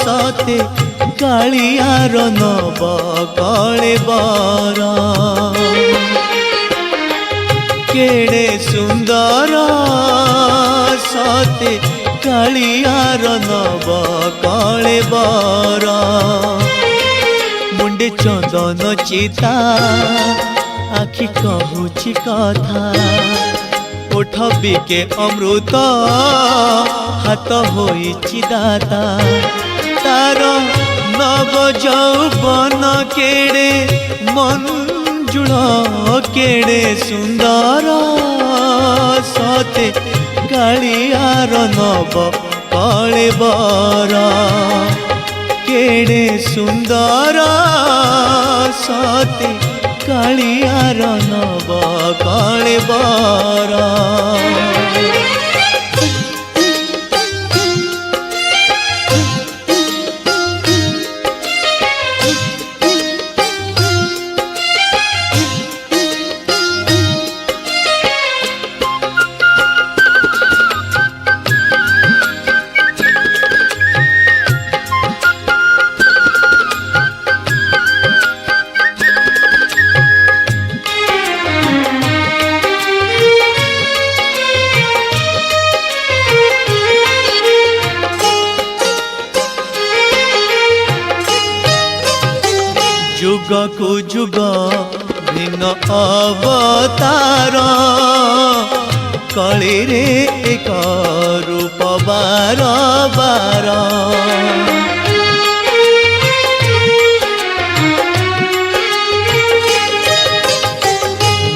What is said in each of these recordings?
सते कालियार नव कलेबर केड़े सुंदर सते कालियार नव कलेबर मुंडे चंदन चिता आखि कहूची कथा ओठ बिके अमृत हाथ होइछि दाता तार नव यौवन केड़े मंजुल केड़े सुंदर सते कालियार नव कलेबर केड़े सुंदर सते कालियार नव कलेबर जुग को जुग भिन्न अवतार कली रे एक रूप बार बार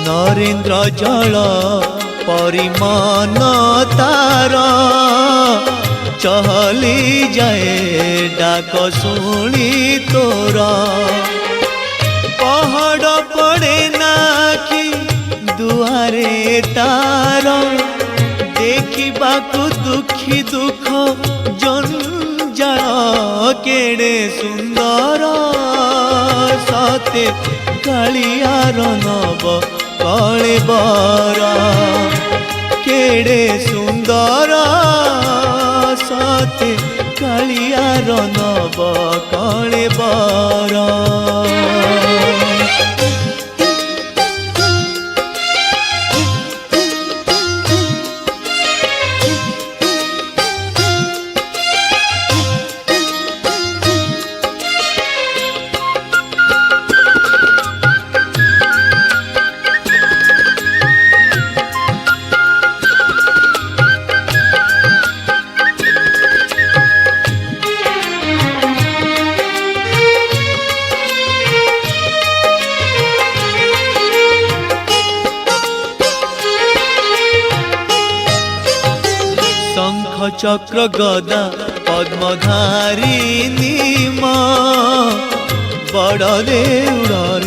नरेन्द्र जल परिमान तार चहली जाए डाक शुणी तोरा पहाड़ पड़े नाखी दुआरे तार देखा दुखी दुख जंजाल केड़े सुंदर सते कालियार नव कलेबर केड़े सुंदर सते कालियार नव कलेबर चक्र गदा पद्मधारी नीम बड़ देउड़े।